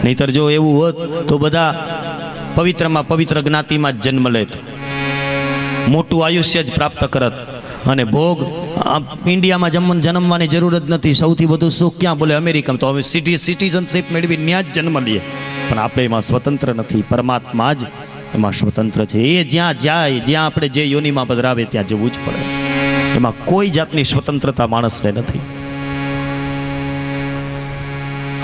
નહીતર જો એવું હોત તો બધા પવિત્રમાં પવિત્ર જ્ઞાતિમાં જ જન્મ લેત, મોટું આયુષ્ય જ પ્રાપ્ત કરત અને ભોગ ઇન્ડિયામાં જન્મવાની જરૂર જ નથી. સૌથી વધુ સુખ ક્યાં બોલે અમેરિકામાં, તો હવે સિટીઝનશીપ મેળવી ત્યાં જ જન્મ લઈએ. પણ આપણે એમાં સ્વતંત્ર નથી, પરમાત્મા જ એમાં સ્વતંત્ર છે. એ જ્યાં જાય, જ્યાં આપણે જે યોનિમાં પધરાવે ત્યાં જવું જ પડે. એમાં કોઈ જાતની સ્વતંત્રતા માણસને નથી.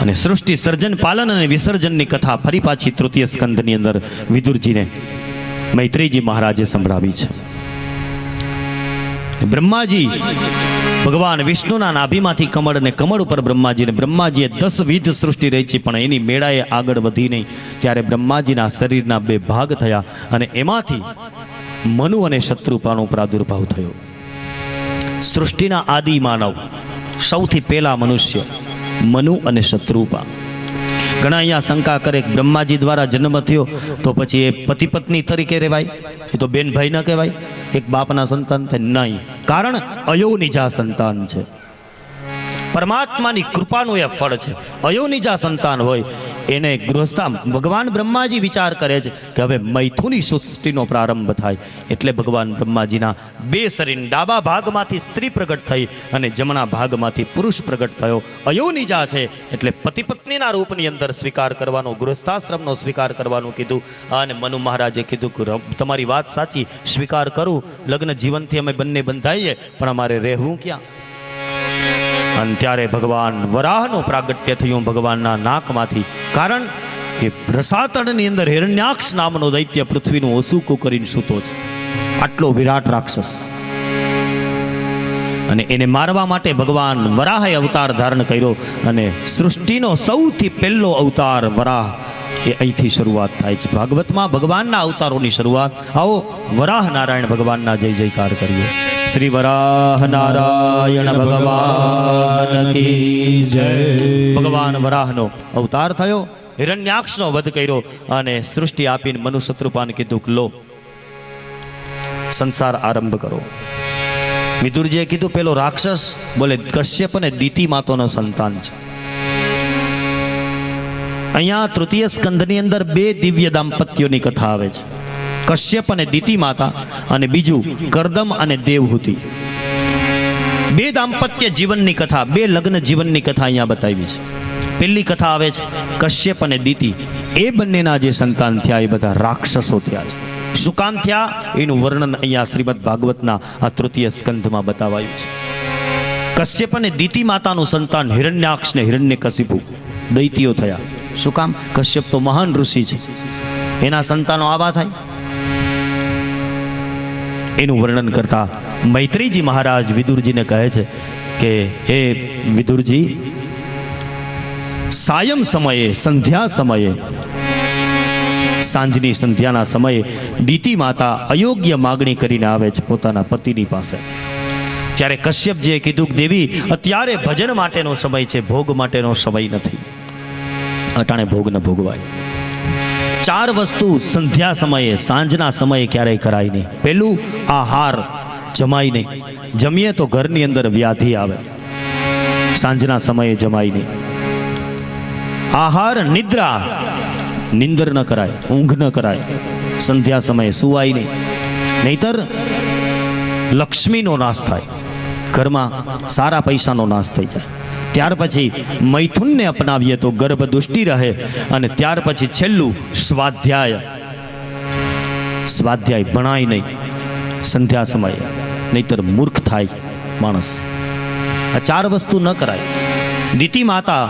અને સૃષ્ટિ સર્જન પાલન અને વિસર્જનની કથા ફરી પાછી તૃતીય સ્કંદની અંદર વિદુરજીને મૈત્રેયજી મહારાજે સંભળાવી છે. બ્રહ્માજી ભગવાન વિષ્ણુના નાભીમાંથી કમળ અને કમળ ઉપર બ્રહ્માજીએ 10 વિધ સૃષ્ટિ રચી, પણ એની મેળાએ આગળ વધી નહીં. ત્યારે બ્રહ્માજીના શરીરના 2 ભાગ થયા અને એમાંથી મનુ અને શત્રુપાનો પ્રાદુર્ભાવ થયો. સૃષ્ટિના આદિ માનવ સૌથી પહેલા મનુષ્ય મનુ અને શત્રુપા. ઘણા અહીંયા શંકા કરે કે બ્રહ્માજી દ્વારા જન્મ થયો તો પછી એ પતિ પત્ની તરીકે રહેવાય, એ તો બેન ભાઈ ન કહેવાય, એક બાપના સંતાન થાય નહીં. કારણ અયોનિજા સંતાન છે, પરમાત્માની કૃપાનું એ ફળ છે. અયોનિજા સંતાન હોય એને ગૃહસ્થા ભગવાન બ્રહ્માજી વિચાર કરે છે કે હવે મૈથુની સૃષ્ટિનો પ્રારંભ થાય. એટલે ભગવાન બ્રહ્માજીના 2 શરીર, ડાબા ભાગમાંથી સ્ત્રી પ્રગટ થઈ અને જમણા ભાગમાંથી પુરુષ પ્રગટ થયો. અયોનિજા છે એટલે પતિ પત્નીના રૂપની અંદર સ્વીકાર કરવાનો, ગૃહસ્થાશ્રમનો સ્વીકાર કરવાનું કીધું. અને મનુ મહારાજે કીધું કે તમારી વાત સાચી, સ્વીકાર કરું, લગ્ન જીવનથી અમે બંને બંધાઈએ, પણ અમારે રહેવું ક્યાં? અને ત્યારે ભગવાન વરાહનું પ્રાગટ્ય થયું ભગવાનના નાકમાંથી. કારણ કે રસાતળની અંદર હિરણ્યાક્ષ નામનો દૈત્ય પૃથ્વીનું ઓસુકું કરીને સૂતો છે, આટલો વિરાટ રાક્ષસ. અને એને મારવા માટે ભગવાન વરાહે અવતાર ધારણ કર્યો. અને સૃષ્ટિનો સૌથી પહેલો અવતાર વરાહ, એ અહીંથી શરૂઆત થાય છે. ભાગવતમાં ભગવાનના અવતારોની શરૂઆત. આવો વરાહ નારાયણ ભગવાનના જય જયકાર કરીએ. શ્રી વરાહ નારાયણ ભગવાન કી જય. ભગવાન વરાહનો અવતાર થયો, હિરણ્યાક્ષનો વધ કર્યો અને સૃષ્ટિ આપીને મનુ શત્રુપાને કીધું કે લો સંસાર આરંભ કરો. વિદુરજીએ કીધું પેલો રાક્ષસ બોલે કશ્યપ અને દિતિ માતાનો સંતાન છે. અહીંયા તૃતીય સ્કંદની અંદર 2 દિવ્ય દાંપત્યોની કથા આવે છે, કશ્યપ અને દિતિ માતા, અને બીજું કરદમ અને દેવહૂતિ. 2 દાંપત્ય જીવનની કથા, 2 લગ્ન જીવનની કથા અહીંયા બતાવી છે. પહેલી કથા આવે છે કશ્યપ અને દિતિ. એ બંનેના જે સંતાન થયા એ બધા રાક્ષસો થયા છે. શું કામ થયા એનું વર્ણન અહીંયા શ્રીમદ ભાગવતના આ તૃતીય સ્કંધમાં બતાવાયું છે. કશ્યપ અને દિતિ માતાનું સંતાન હિરણ્યાક્ષ ને હિરણ્યકશિપુ દૈત્યો થયા. શું કામ? કશ્યપ તો મહાન ઋષિ છે, એના સંતાનો આવા થાય. એનું વર્ણન કરતા મૈત્રેયજી મહારાજ વિદુરજીને કહે છે કે હે વિદુરજી, સાયમ સમયે, સંધ્યા સમયે, સાંજની સંધ્યાના સમયે દિતિ માતા અયોગ્ય માગણી કરીને આવે છે પોતાના પતિની પાસે. ત્યારે કશ્યપજીએ કીધું કે દેવી, અત્યારે ભજન માટેનો સમય છે, ભોગ માટેનો સમય નથી. અટાણે ભોગ ન ભોગવાય. 4 વસ્તુ સંધ્યા સમયે, સાંજના સમયે ક્યારેય કરાય નહીં. પેલું, આહાર જમાય નહીં. જમીએ તો ઘરની અંદર વ્યાધિ આવે. સાંજના સમયે જમાય નહીં. આહાર, નિદ્રા, નિંદર ન કરાય, ઊંઘ ન કરાય. સંધ્યા સમયે સુવાય નહીં, નહીતર લક્ષ્મીનો નાશ થાય, ઘરમાં સારા પૈસાનો નાશ થઈ જાય. ત્યાર પછી મૈથુનને અપનાવીએ તો ગર્ભ દુષ્ટિ રહે. અને ત્યાર પછી છેલ્લું સ્વાધ્યાય. સ્વાધ્યાય ભણાય નહીં સંધ્યા સમયે, નહીતર મૂર્ખ થાય માણસ. આ 4 વસ્તુ ન કરાય. દિતિ માતા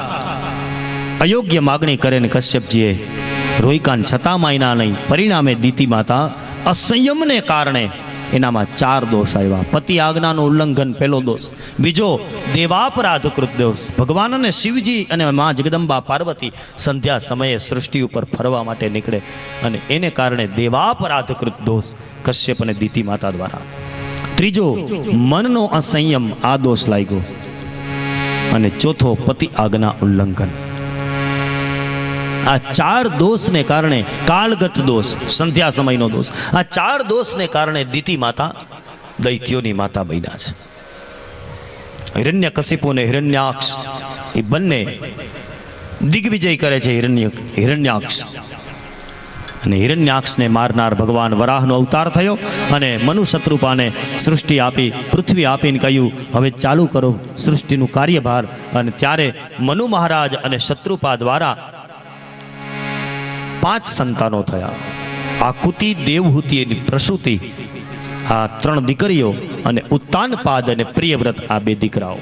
અયોગ્ય માગણી કરે ને કશ્યપજીએ રોઈકાન છતાં માયના નહીં. પરિણામે દિતિ માતા અસંયમને કારણે એનામાં 4 દોષ આવ્યા. પતિ આજ્ઞાનું ઉલ્લંઘન પહેલો દોષ. બીજો, દેવાપરાધકૃત દોષ. ભગવાન અને શિવજી અને મા જગદંબા પાર્વતી સંધ્યા સમયે સૃષ્ટિ ઉપર ફરવા માટે નીકળે અને એને કારણે દેવાપરાધકૃત દોષ કશ્યપ અને દિતિ માતા દ્વારા. ત્રીજો, મનનો અસંયમ, આ દોષ લાગ્યો. અને ચોથો, પતિ આજ્ઞા ઉલ્લંઘન. આ 4 દોષને કારણે, કાળગત દોષ, સંધ્યા સમયનો દોષ, આ 4 દોષને કારણે દિતિ માતા દૈત્યોની માતા બન્યા છે. હિરણ્યકશિપુ અને હિરણ્યાક્ષ એ બંને દિગ્વિજય કરે છે હિરણ્યાક્ષ. અને હિરણ્યાક્ષને મારનાર ભગવાન વરાહનો અવતાર થયો અને મનુ શત્રુપાને સૃષ્ટિ આપી, પૃથ્વી આપીને કહ્યું હવે ચાલુ કરો સૃષ્ટિનું કાર્યભાર. અને ત્યારે મનુ મહારાજ અને શત્રુપા દ્વારા 5 સંતાનો થયા. આકુતિ, દેવહૂતિ એની પ્રસૂતિ, આ 3 દીકરીઓ, અને ઉત્તાનપાદ અને પ્રિયવ્રત આ 2 દીકરાઓ.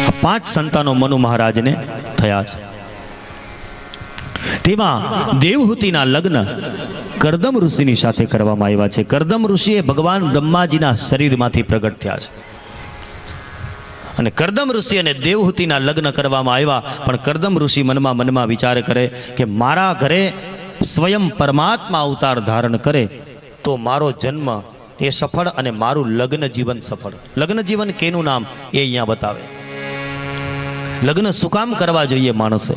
આ 5 સંતાનો મનુ મહારાજને થયા છે. તેમાં દેવહૂતિના લગ્ન કરદમ ઋષિની સાથે કરવામાં આવ્યા છે. કરદમ ઋષિ એ ભગવાન બ્રહ્માજીના શરીરમાંથી પ્રગટ થયા છે. અને કરદમ ઋષિ અને દેવહૂતિના લગ્ન કરવામાં આવ્યા. પણ કરદમ ઋષિ મનમાં વિચાર કરે કે મારા ઘરે સ્વયં પરમાત્મા અવતાર ધારણ કરે તો મારો જન્મ એ સફળ અને મારું લગ્ન જીવન સફળ. લગ્ન જીવન કેનું નામ એ અહીંયા બતાવે છે. લગ્ન શું કામ કરવા જોઈએ માણસે?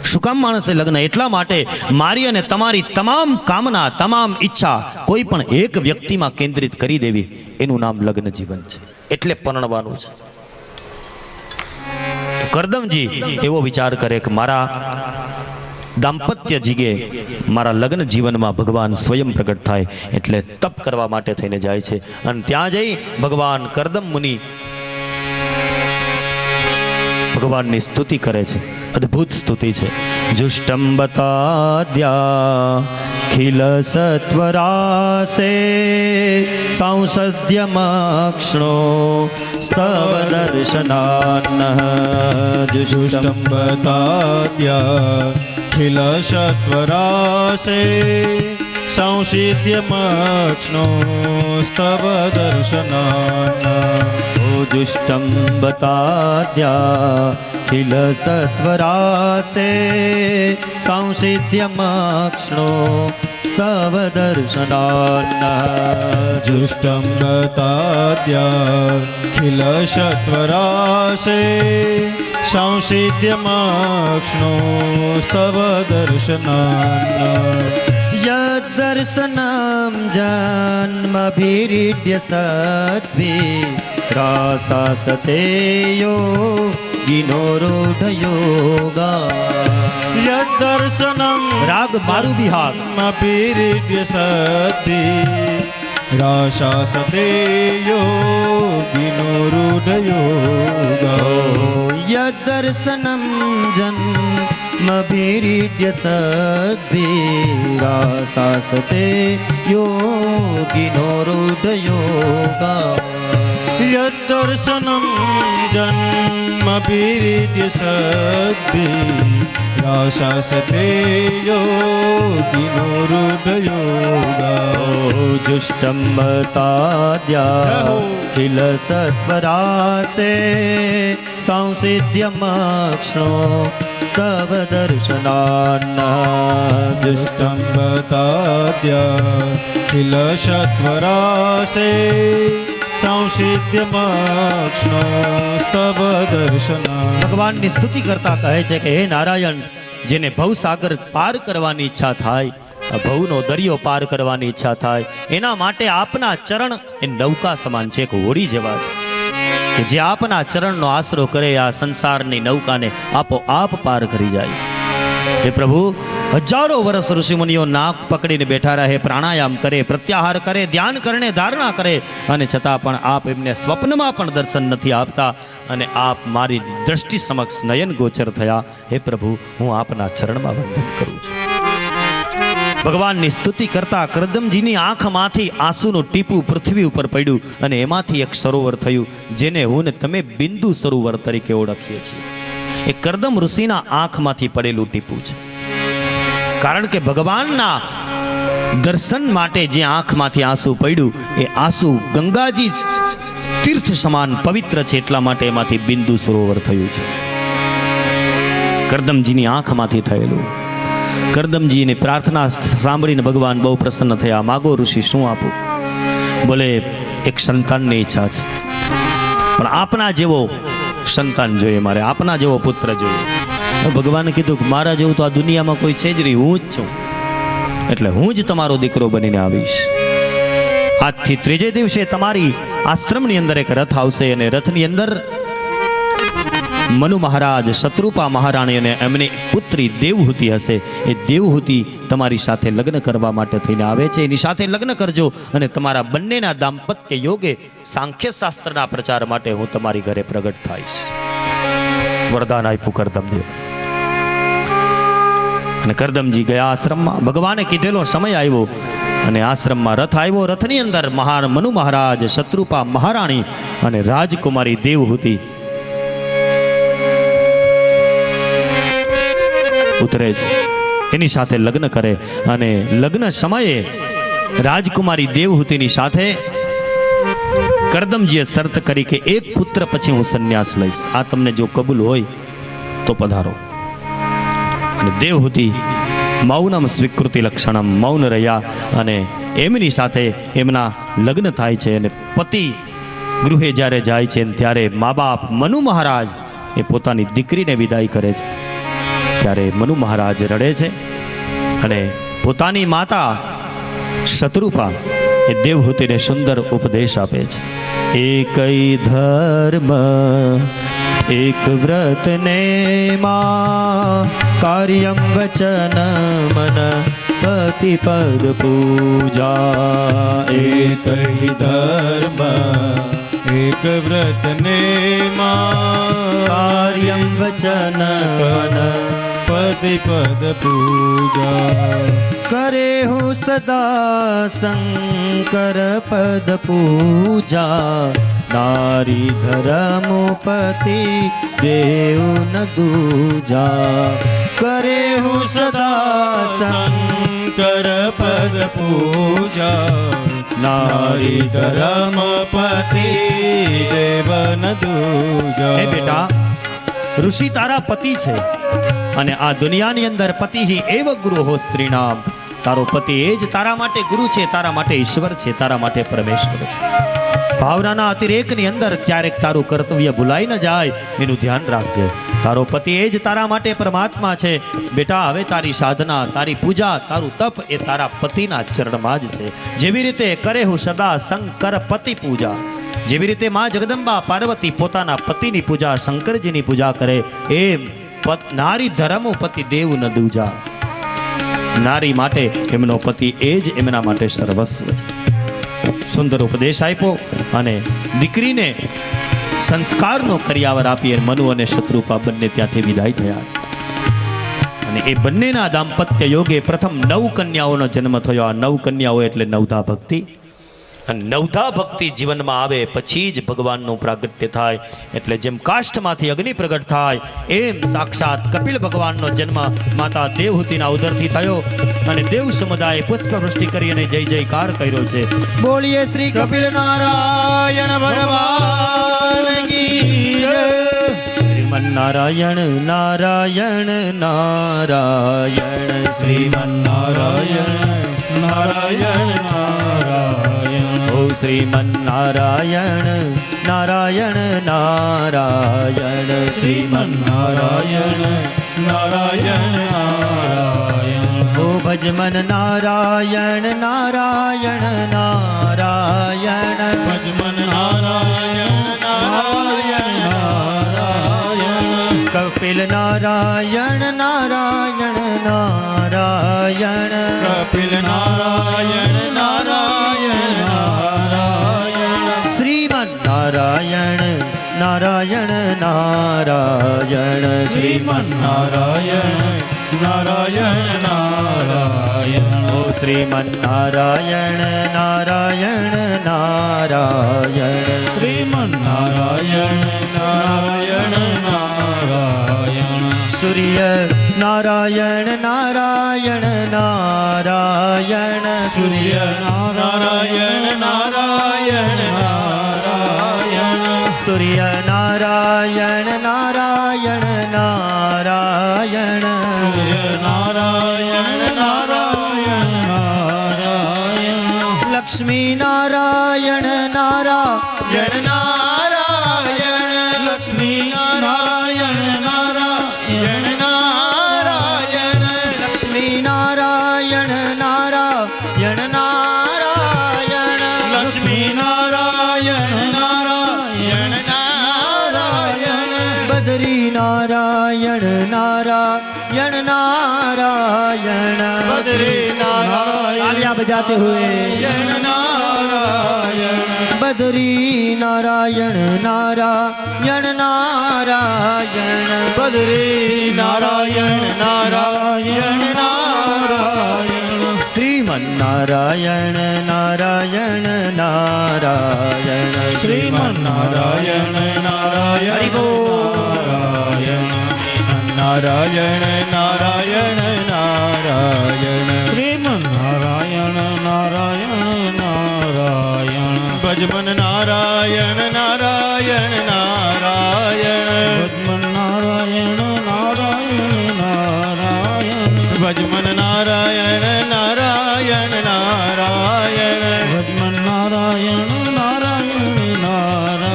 શું કામ માણસે લગ્ન? એટલા માટે મારી અને તમારી તમામ કામના, તમામ ઈચ્છા કોઈ પણ એક વ્યક્તિમાં કેન્દ્રિત કરી દેવી, એનું નામ લગ્ન જીવન છે. એટલે પરણવાનું છે. કરદમજી એવો વિચાર કરે કે મારા દાંપત્ય જીગે, મારા લગ્ન જીવનમાં ભગવાન સ્વયં પ્રગટ થાય, એટલે તપ કરવા માટે થઈને જાય છે. અને ત્યાં જઈ ભગવાન કરદમ મુનિ ભગવાનની સ્તુતિ કરે છે. અદ્ભુત સ્તુતિ છે. જુષ્ટમ બતાદ્યા ખિલ સત્વરાસે સંસદ્યમક્ષણો સ્તવ દર્શનાન. જુષ્ટમ બતાદ્યા ખિલ સત્વરાસે સંસિદ્યમક્ષણો સ્તવ દર્શનાન. જુષ્ટમ બતાદ્યા ખિલ સત્વરાસે સંસિદ્યમક્ષણો સ્તવ દર્શનાન. જુષ્ટમ બતાદ્યા ખિલ સત્વરાસે સંસિદ્યમક્ષણો સ્તવ દર્શનાન. યદર્શનમ જન્મભિરીડ્ય સદ્ભી રાસાસતેયો ગિનોરૂઢયોગા. યદર્શનમ રાગ મારું બિહાગ પીરિડ્ય સદ્ભી રાસાસતે યોગિનોરૂઢયોગા. યદર્શનમ જન્મભિરીડ્ય સદ્ભી રાસાસતે યોગિનોરૂઢયોગા. યદર્શનમ જન્મભિરીડ્ય સદ્ભી રાસાસતે યોગિનોરૂઢયોગા. જુષ્ટમ બતાદ્યા ખિલ સત્વરાસે સંસિદ્યમક્ષણો સ્તવ દર્શનાન. જુષ્ટમ બતાદ્યા ખિલ સત્વરાસે સંસિદ્યમક્ષણો સ્તવ દર્શનાન. ભગવાનની સ્તુતિ કરતા કહે છે કે હે નારાયણ, જેને ભવસાગર પાર કરવાની ઈચ્છા થાય, ભવનો દરિયો પાર કરવાની ઈચ્છા થાય, એના માટે આપના ચરણ એ નૌકા સમાન છે, એક હોડી જેવા છે કે જે આપના ચરણનો આશરો કરે આ સંસારની નૌકાને આપોઆપ પાર કરી જાય છે. હે પ્રભુ, હજારો વર્ષ ઋષિમુનિઓ નાક પકડીને બેઠા રહે, પ્રાણાયામ કરે, પ્રત્યાહાર કરે, ધ્યાન કરીને ધારણા કરે, અને છતાં પણ આપ એમને સ્વપ્નમાં પણ દર્શન નથી આપતા, અને આપ મારી દ્રષ્ટિ સમક્ષ નયન ગોચર થયા. હે પ્રભુ, હું આપના ચરણમાં વંદન કરું છું. ભગવાનની સ્તુતિ કરતા કરદમજીની આંખમાંથી આંસુનું ટીપું પૃથ્વી ઉપર પડ્યું, અને એમાંથી એક સરોવર થયું, જેને હું ને તમે બિંદુ સરોવર તરીકે ઓળખીએ છીએ. એ કરદમ ઋષિના આંખમાંથી પડેલું ટીપું છે. કારણ કે ભગવાનના દર્શન માટે જે આંખમાંથી આંસુ પડ્યું, એ આંસુ ગંગાજી તીર્થ સમાન પવિત્ર છે, એટલા માટે એમાંથી બિંદુ સરોવર થયું છે. કરદમજીની આંખમાંથી થયેલું. કરદમજીની પ્રાર્થના સાંભળીને ભગવાન બહુ પ્રસન્ન થયા. માગો ઋષિ, શું આપું? બોલે, એક સંતાનની ઈચ્છા છે, પણ આપના જેવો સંતાન જોઈએ મારે, આપના જેવો પુત્ર જોઈએ. ભગવાને કીધું કે મારા જેવું તો આ દુનિયામાં કોઈ છે જ નહીં, હું જ છું, એટલે હું જ તમારો દીકરો બનીને આવીશ. આજથી 3જે દિવસે તમારી આશ્રમની અંદર એક રથ આવશે, અને રથની અંદર મનુ મહારાજ શત્રુપા મહારાણી અને એમની પુત્રી દેવહૂતિ હશે, એ દેવહૂતિ તમારી સાથે લગ્ન કરવા માટે થઈને આવે છે. એની સાથે લગ્ન કરજો અને તમારા બંનેના દાંપત્ય યોગે સાંખ્ય શાસ્ત્રના પ્રચાર માટે હું તમારી ઘરે પ્રગટ થઈશ. વરદાન આપ્યું કરદમદેવ. અને કરદમજી ગયા આશ્રમમાં. ભગવાને કીધેલો સમય આવ્યો અને આશ્રમમાં રથ આવ્યો. રથની અંદર મનુ મહારાજ, શત્રુપા મહારાણી અને રાજકુમારી દેવહૂતિ ઉતરે છે. એની સાથે લગ્ન કરે અને લગ્ન સમયે રાજકુમારી દેવહૂતિની સાથે કરદમજીએ શરત કરી કે એક પુત્ર પછી હું સંન્યાસ લઈશ. આ તમને જો કબૂલ હોય તો પધારો. અને દેવહૂતિ મૌનમ સ્વીકૃતિ લક્ષણમ, મૌન રહ્યા અને એમની સાથે એમના લગ્ન થાય છે. અને પતિ ગૃહે જ્યારે જાય છે ત્યારે મા બાપ મનુ મહારાજ એ પોતાની દીકરીને વિદાય કરે છે. ત્યારે મનુ મહારાજ રડે છે અને પોતાની માતા શત્રુપા એ દેવહૂતિને સુંદર ઉપદેશ આપે છે. એકઈ ધર્મ એક વ્રત ને માં, કાર્યમ વચન મન પતિ પદ પૂજા. એકહિ ધર્મ એક વ્રત ને માં, કાર્યમ વચન મન પતિ પદ પૂજા. કરે હું સદા શંકર પદ પૂજા. નારી ધર્મોપતિ દેવ ન દૂજા. કરે હું સદા શંકર પદ પૂજા. નારી ધર્મપતિ દેવ ન દૂજા. હે બેટા, ઋષિ તારા પતિ છે અને આ દુનિયાની અંદર પતિ હિ એવ ગુરુ હો સ્ત્રીનામ. તારો પતિ એ જ તારા માટે ગુરુ છે, તારા માટે ઈશ્વર છે, તારા માટે પરમેશ્વર છે. ભાવનાના અતિરેકની અંદર ક્યારેક તારું કર્તવ્ય ભૂલાઈ ન જાય એનું ધ્યાન રાખજે. તારો પતિ એ જ તારા માટે પરમાત્મા છે. બેટા, હવે તારી સાધના, તારી પૂજા, તારું તપ એ તારા પતિના ચરણમાં જ છે. જેવી રીતે કરે હું સદા શંકર પતિ પૂજા, જેવી રીતે માં જગદંબા પાર્વતી પોતાના પતિની પૂજા, શંકરજીની પૂજા કરે, એમ નારી ધર્મો પતિ દેવ ન દૂજા. નારી માટે એમનો પતિ એ જ એમના માટે સર્વસ્વ છે. સુંદર ઉપદેશ આપ્યો અને દીકરીને સંસ્કારનો કરિયાવર આપી મનુ અને શત્રુપા બંને ત્યાંથી વિદાય થયા છે. અને એ બંનેના દાંપત્ય યોગે પ્રથમ 9 કન્યાઓનો જન્મ થયો. આ 9 કન્યાઓ એટલે નવધા ભક્તિ. અને નવધા ભક્તિ જીવનમાં આવે પછી જ ભગવાનનું પ્રાગટ્ય થાય. એટલે જેમ કાષ્ઠમાંથી અગ્નિ પ્રગટ થાય એમ સાક્ષાત કપિલ ભગવાનનો જન્મ માતા દેવહૂતિના ઉદરથી થયો. અને દેવ સમુદાય પુષ્પવૃષ્ટિ કરી અને જય જયકાર કર્યો છે. બોલીએ શ્રી કપિલ નારાયણ ભગવાન કી જય. શ્રીમન નારાયણ નારાયણ નારાયણ, શ્રીમન નારાયણ નારાયણ નારાયણ. ઓ શ્રીમન નારાયણ નારાયણ નારાયણ, શ્રીમન નારાયણ નારાયણ નારાયણ. ઓ ભજમન નારાયણ નારાયણ નારાયણ, ભજમન નારાયણ નારાયણ નારાયણ. કપિલ નારાયણ નારાયણ નારાયણ, કપિલ નારાયણ નારાયણ નારાયણ. શ્રીમન નારાયણ નારાયણ નારાયણ, શ્રીમન નારાયણ નારાયણ નારાયણ. ઓ શ્રીમન નારાયણ નારાયણ નારાયણ, શ્રીમન નારાયણ નારાયણ નારાયણ. સૂર્ય નારાયણ નારાયણ નારાયણ, સૂર્ય નારાયણ નારાયણ નારાયણ. સૂર્ય નારાયણ નારાયણ નારાયણ, સૂર્ય નારાયણ નારાયણ નારાયણ. લક્ષ્મી નારાયણ નારાયણ નારાયણ. લક્ષ્મી નારાયણ નારાયણ નારાયણ. લક્ષ્મી નારાયણ નારાયણ નારાયણ, લક્ષ્મી નારાયણ નારાયણ નારાયણ. બદરી नारायण बद्री नारायण तालियां बजाते हुए नारायण बद्री नारायण नारायण नारायण बद्री नारायण नारायण नारायण श्रीमन्नारायण नारायण नारायण श्रीमन्नारायण नारायण नारायण नारायण नारायण श्रीमन्नारायण नारायण नारायण भजमन नारायण नारायण नारायण भजमन नारायण नारायण नारायण भजमन नारायण नारायण नारायण भजमन नारायण नारायण नारायण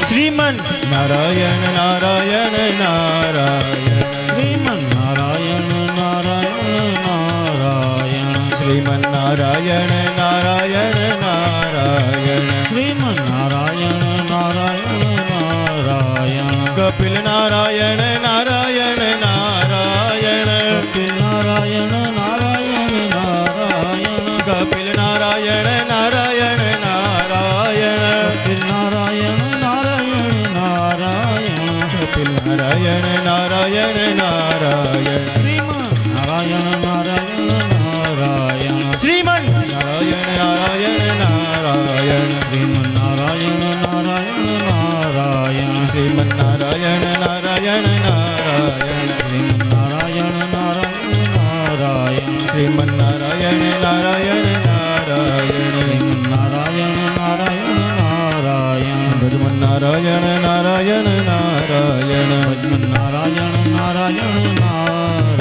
श्रीमन नारायण नारायण नारायण श्रीमन नारायण नारायण नारायण श्रीमन नारायण नारायण नारायण श्रीमन नारायण नारायण नारायण कपिल नारायण नारायण नारायण कपिल नारायण नारायण नारायण कपिल नारायण नारायण नारायण कपिल नारायण नारायण नारायण कपिल नारायण नारायण नारायण श्रीमन नारायण नारायण नारायण श्रीमन नारायण नारायण नारायण श्रीमन नारायण नारायण नारायण श्रीमन नारायण नारायण नारायण श्रीमन नारायण नारायण नारायण श्रीमन नारायण नारायण नारायण श्रीमन नारायण नारायण नारायण भजमन नारायण नारायण नारायण भजमन नारायण नारायण नारायण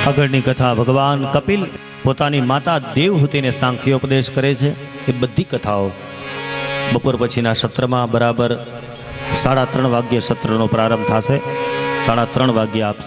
આગળની કથા ભગવાન કપિલ પોતાની માતા દેવહૂતિને સાંખ્યોપદેશ કરે છે. એ બધી કથાઓ બપોર પછીના સત્રમાં બરાબર 3:30 વાગ્યે સત્રનો પ્રારંભ થશે. 3:30 વાગ્યે આપ